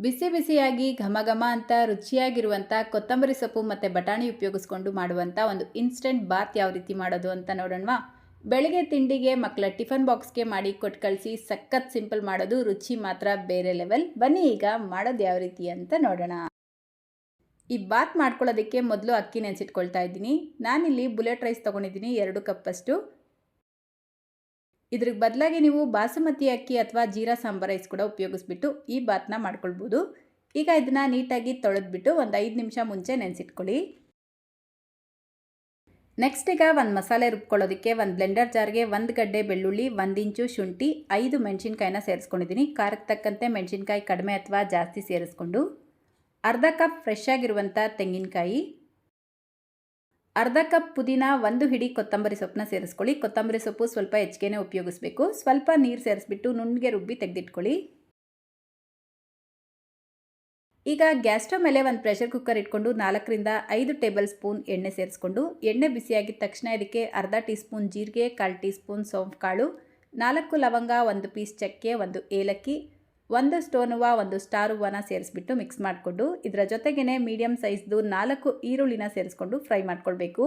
ಬಿಸಿ ಬಿಸಿಯಾಗಿ ಘಮ ಘಮ ಅಂತ ರುಚಿಯಾಗಿರುವಂಥ ಕೊತ್ತಂಬರಿ ಸೊಪ್ಪು ಮತ್ತು ಬಟಾಣಿ ಉಪಯೋಗಿಸ್ಕೊಂಡು ಮಾಡುವಂಥ ಒಂದು ಇನ್ಸ್ಟೆಂಟ್ ಬಾತ್ ಯಾವ ರೀತಿ ಮಾಡೋದು ಅಂತ ನೋಡೋಣವಾ. ಬೆಳಗ್ಗೆ ತಿಂಡಿಗೆ ಮಕ್ಕಳ ಟಿಫನ್ ಬಾಕ್ಸ್ಗೆ ಮಾಡಿ ಕೊಟ್ಟು ಕಳಿಸಿ ಸಖತ್ ಸಿಂಪಲ್ ಮಾಡೋದು, ರುಚಿ ಮಾತ್ರ ಬೇರೆ ಲೆವೆಲ್. ಬನ್ನಿ ಈಗ ಮಾಡೋದು ಯಾವ ರೀತಿ ಅಂತ ನೋಡೋಣ. ಈ ಬಾತ್ ಮಾಡ್ಕೊಳ್ಳೋದಕ್ಕೆ ಮೊದಲು ಅಕ್ಕಿ ನೆನೆಸಿಟ್ಕೊಳ್ತಾ ಇದ್ದೀನಿ. ನಾನಿಲ್ಲಿ ಬುಲೆಟ್ ರೈಸ್ ತೊಗೊಂಡಿದ್ದೀನಿ 2 ಕಪ್ಪಷ್ಟು. ಇದ್ರ ಬದಲಾಗಿ ನೀವು ಬಾಸುಮತಿ ಅಕ್ಕಿ ಅಥವಾ ಜೀರಾ ಸಾಂಬಾರ್ ರೈಸ್ ಕೂಡ ಉಪಯೋಗಿಸ್ಬಿಟ್ಟು ಈ ಬಾತ್ನ ಮಾಡ್ಕೊಳ್ಬೋದು. ಈಗ ಇದನ್ನು ನೀಟಾಗಿ ತೊಳೆದ್ಬಿಟ್ಟು ಒಂದು 5 ನಿಮಿಷ ಮುಂಚೆ ನೆನೆಸಿಟ್ಕೊಳ್ಳಿ. ನೆಕ್ಸ್ಟ್ ಈಗ ಒಂದು ಮಸಾಲೆ ರುಬ್ಕೊಳ್ಳೋದಕ್ಕೆ ಒಂದು ಬ್ಲೆಂಡರ್ ಜಾರ್ಗೆ 1 ಗಡ್ಡೆ ಬೆಳ್ಳುಳ್ಳಿ, 1 ಇಂಚು ಶುಂಠಿ, 5 ಮೆಣಸಿನ್ಕಾಯಿನ ಸೇರಿಸ್ಕೊಂಡಿದ್ದೀನಿ. ಖಾರಕ್ಕೆ ತಕ್ಕಂತೆ ಮೆಣಸಿನ್ಕಾಯಿ ಕಡಿಮೆ ಅಥವಾ ಜಾಸ್ತಿ ಸೇರಿಸ್ಕೊಂಡು, ಅರ್ಧ ಕಪ್ ಫ್ರೆಶ್ ಆಗಿರುವಂಥ ತೆಂಗಿನಕಾಯಿ, ಅರ್ಧ ಕಪ್ ಪುದೀನ, 1 ಹಿಡಿ ಕೊತ್ತಂಬರಿ ಸೊಪ್ಪನ್ನ ಸೇರಿಸ್ಕೊಳ್ಳಿ. ಕೊತ್ತಂಬರಿ ಸೊಪ್ಪು ಸ್ವಲ್ಪ ಹೆಚ್ಚಿಗೆ ಉಪಯೋಗಿಸ್ಬೇಕು. ಸ್ವಲ್ಪ ನೀರು ಸೇರಿಸ್ಬಿಟ್ಟು ನುಣ್ಣಗೆ ರುಬ್ಬಿ ತೆಗೆದಿಟ್ಕೊಳ್ಳಿ. ಈಗ ಗ್ಯಾಸ್ ಸ್ಟವ್ ಮೇಲೆ ಒಂದು ಪ್ರೆಷರ್ ಕುಕ್ಕರ್ ಇಟ್ಕೊಂಡು 4 ರಿಂದ 5 ಟೇಬಲ್ ಸ್ಪೂನ್ ಎಣ್ಣೆ ಸೇರಿಸ್ಕೊಂಡು, ಎಣ್ಣೆ ಬಿಸಿಯಾಗಿದ ತಕ್ಷಣ ಇದಕ್ಕೆ ಅರ್ಧ ಟೀ ಸ್ಪೂನ್ ಜೀರಿಗೆ, 1/4 ಟೀ ಸ್ಪೂನ್ ಸೋಂಪು ಕಾಳು, 4 ಲವಂಗ, 1 ಪೀಸ್ ಚಕ್ಕೆ, 1 ಏಲಕ್ಕಿ, 1 ಸ್ಟೋನ್ ಹೂವು, 1 ಸ್ಟಾರ್ ಹೂವನ ಸೇರಿಸ್ಬಿಟ್ಟು ಮಿಕ್ಸ್ ಮಾಡಿಕೊಂಡು, ಇದರ ಜೊತೆಗೇ ಮೀಡಿಯಮ್ ಸೈಜ್ದು 4 ಈರುಳ್ಳಿನ ಸೇರಿಸ್ಕೊಂಡು ಫ್ರೈ ಮಾಡ್ಕೊಳ್ಬೇಕು.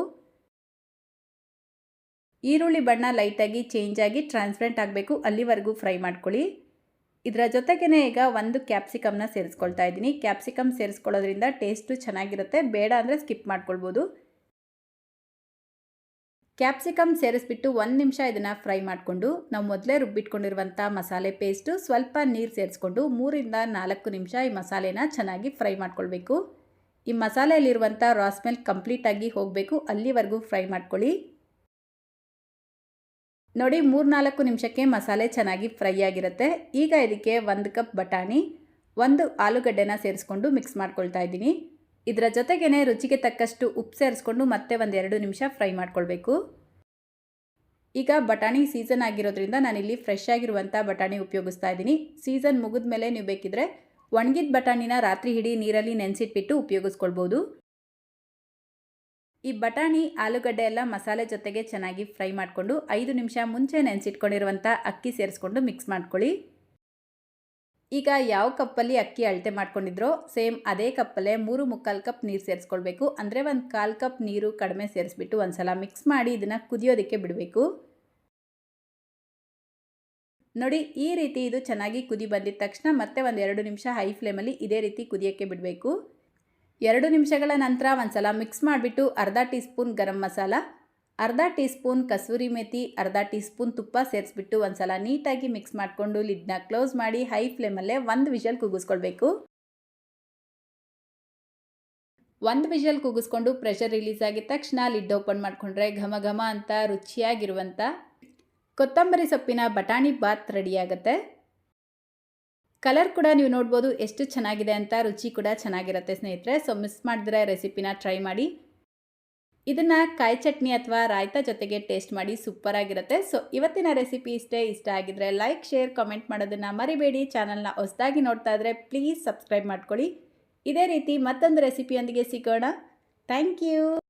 ಈರುಳ್ಳಿ ಬಣ್ಣ ಲೈಟಾಗಿ ಚೇಂಜ್ ಆಗಿ ಟ್ರಾನ್ಸ್ಪರೆಂಟ್ ಆಗಬೇಕು, ಅಲ್ಲಿವರೆಗೂ ಫ್ರೈ ಮಾಡ್ಕೊಳ್ಳಿ. ಇದರ ಜೊತೆಗೇ ಈಗ 1 ಕ್ಯಾಪ್ಸಿಕಮ್ನ ಸೇರಿಸ್ಕೊಳ್ತಾ ಇದ್ದೀನಿ. ಕ್ಯಾಪ್ಸಿಕಮ್ ಸೇರಿಸ್ಕೊಳ್ಳೋದ್ರಿಂದ ಟೇಸ್ಟು ಚೆನ್ನಾಗಿರುತ್ತೆ, ಬೇಡ ಅಂದರೆ ಸ್ಕಿಪ್ ಮಾಡ್ಕೊಳ್ಬೋದು. ಕ್ಯಾಪ್ಸಿಕಮ್ ಸೇರಿಸ್ಬಿಟ್ಟು 1 ನಿಮಿಷ ಇದನ್ನು ಫ್ರೈ ಮಾಡಿಕೊಂಡು, ನಾವು ಮೊದಲೇ ರುಬ್ಬಿಟ್ಕೊಂಡಿರುವಂಥ ಮಸಾಲೆ ಪೇಸ್ಟು ಸ್ವಲ್ಪ ನೀರು ಸೇರಿಸ್ಕೊಂಡು 3 ರಿಂದ 4 ನಿಮಿಷ ಈ ಮಸಾಲೆನ ಚೆನ್ನಾಗಿ ಫ್ರೈ ಮಾಡ್ಕೊಳ್ಬೇಕು. ಈ ಮಸಾಲೆಯಲ್ಲಿರುವಂಥ ರಾ ಸ್ಮೆಲ್ ಕಂಪ್ಲೀಟಾಗಿ ಹೋಗಬೇಕು, ಅಲ್ಲಿವರೆಗೂ ಫ್ರೈ ಮಾಡ್ಕೊಳ್ಳಿ. ನೋಡಿ 3-4 ನಿಮಿಷಕ್ಕೆ ಮಸಾಲೆ ಚೆನ್ನಾಗಿ ಫ್ರೈ ಆಗಿರುತ್ತೆ. ಈಗ ಇದಕ್ಕೆ 1 ಕಪ್ ಬಟಾಣಿ, 1 ಆಲೂಗಡ್ಡೆನ ಸೇರಿಸ್ಕೊಂಡು ಮಿಕ್ಸ್ ಮಾಡ್ಕೊಳ್ತಾ ಇದ್ದೀನಿ. ಇದರ ಜೊತೆಗೇ ರುಚಿಗೆ ತಕ್ಕಷ್ಟು ಉಪ್ಪು ಸೇರಿಸ್ಕೊಂಡು ಮತ್ತೆ 1-2 ನಿಮಿಷ ಫ್ರೈ ಮಾಡ್ಕೊಳ್ಬೇಕು. ಈಗ ಬಟಾಣಿ ಸೀಸನ್ ಆಗಿರೋದ್ರಿಂದ ನಾನಿಲ್ಲಿ ಫ್ರೆಶ್ ಆಗಿರುವಂಥ ಬಟಾಣಿ ಉಪಯೋಗಿಸ್ತಾ ಇದ್ದೀನಿ. ಸೀಸನ್ ಮುಗಿದ ಮೇಲೆ ನೀವು ಬೇಕಿದ್ರೆ ಒಣಗಿದ ಬಟಾಣಿನ ರಾತ್ರಿ ಇಡೀ ನೀರಲ್ಲಿ ನೆನೆಸಿಟ್ಬಿಟ್ಟು ಉಪಯೋಗಿಸ್ಕೊಳ್ಬೋದು. ಈ ಬಟಾಣಿ ಆಲೂಗಡ್ಡೆ ಎಲ್ಲ ಮಸಾಲೆ ಜೊತೆಗೆ ಚೆನ್ನಾಗಿ ಫ್ರೈ ಮಾಡಿಕೊಂಡು 5 ನಿಮಿಷ ಮುಂಚೆ ನೆನೆಸಿಟ್ಕೊಂಡಿರುವಂಥ ಅಕ್ಕಿ ಸೇರಿಸ್ಕೊಂಡು ಮಿಕ್ಸ್ ಮಾಡ್ಕೊಳ್ಳಿ. ಈಗ ಯಾವ ಕಪ್ಪಲ್ಲಿ ಅಕ್ಕಿ ಅಳತೆ ಮಾಡ್ಕೊಂಡಿದ್ರೋ ಸೇಮ್ ಅದೇ ಕಪ್ಪಲ್ಲೇ 3-3/4 ಕಪ್ ನೀರು ಸೇರಿಸ್ಕೊಳ್ಬೇಕು. ಅಂದರೆ 1/4 ಕಪ್ ನೀರು ಕಡಿಮೆ ಸೇರಿಸ್ಬಿಟ್ಟು ಒಂದ್ಸಲ ಮಿಕ್ಸ್ ಮಾಡಿ ಇದನ್ನು ಕುದಿಯೋದಕ್ಕೆ ಬಿಡಬೇಕು. ನೋಡಿ ಈ ರೀತಿ ಇದು ಚೆನ್ನಾಗಿ ಕುದಿ ಬಂದಿದ ತಕ್ಷಣ ಮತ್ತೆ 1-2 ನಿಮಿಷ ಹೈ ಫ್ಲೇಮಲ್ಲಿ ಇದೇ ರೀತಿ ಕುದಿಯೋಕ್ಕೆ ಬಿಡಬೇಕು. 2 ನಿಮಿಷಗಳ ನಂತರ ಒಂದ್ಸಲ ಮಿಕ್ಸ್ ಮಾಡಿಬಿಟ್ಟು ಅರ್ಧ ಟೀ ಸ್ಪೂನ್ ಗರಂ ಮಸಾಲ, ಅರ್ಧ ಟೀ ಸ್ಪೂನ್ ಕಸೂರಿ ಮೇಥಿ, ಅರ್ಧ ಟೀ ಸ್ಪೂನ್ ತುಪ್ಪ ಸೇರಿಸ್ಬಿಟ್ಟು ಒಂದ್ಸಲ ನೀಟಾಗಿ ಮಿಕ್ಸ್ ಮಾಡಿಕೊಂಡು ಲಿಡ್ನ ಕ್ಲೋಸ್ ಮಾಡಿ ಹೈ ಫ್ಲೇಮಲ್ಲೇ 1 ವಿಷಲ್ ಕೂಗಿಸ್ಕೊಳ್ಬೇಕು. 1 ವಿಷಲ್ ಕೂಗಿಸ್ಕೊಂಡು ಪ್ರೆಷರ್ ರಿಲೀಸ್ ಆಗಿದ ತಕ್ಷಣ ಲಿಡ್ ಓಪನ್ ಮಾಡಿಕೊಂಡ್ರೆ ಘಮ ಘಮ ಅಂತ ರುಚಿಯಾಗಿರುವಂಥ ಕೊತ್ತಂಬರಿ ಸೊಪ್ಪಿನ ಬಟಾಣಿ ಬಾತ್ ರೆಡಿಯಾಗುತ್ತೆ. ಕಲರ್ ಕೂಡ ನೀವು ನೋಡ್ಬೋದು ಎಷ್ಟು ಚೆನ್ನಾಗಿದೆ ಅಂತ, ರುಚಿ ಕೂಡ ಚೆನ್ನಾಗಿರುತ್ತೆ ಸ್ನೇಹಿತರೆ. ಸೊ ಮಿಸ್ ಮಾಡಿದ್ರೆ ರೆಸಿಪಿನ ಟ್ರೈ ಮಾಡಿ. ಇದನ್ನು ಕಾಯಿ ಚಟ್ನಿ ಅಥವಾ ರಾಯ್ತಾ ಜೊತೆಗೆ ಟೇಸ್ಟ್ ಮಾಡಿ, ಸೂಪರ್ ಆಗಿರುತ್ತೆ. ಸೊ ಇವತ್ತಿನ ರೆಸಿಪಿ ಇಷ್ಟ ಆಗಿದ್ರೆ ಲೈಕ್, ಶೇರ್, ಕಾಮೆಂಟ್ ಮಾಡೋದನ್ನು ಮರಿಬೇಡಿ. ಚಾನಲ್ನ ಹೊಸದಾಗಿ ನೋಡ್ತಾ ಇದ್ದರೆ ಪ್ಲೀಸ್ ಸಬ್ಸ್ಕ್ರೈಬ್ ಮಾಡ್ಕೊಳ್ಳಿ. ಇದೇ ರೀತಿ ಮತ್ತೊಂದು ರೆಸಿಪಿಯೊಂದಿಗೆ ಸಿಗೋಣ. Thank you.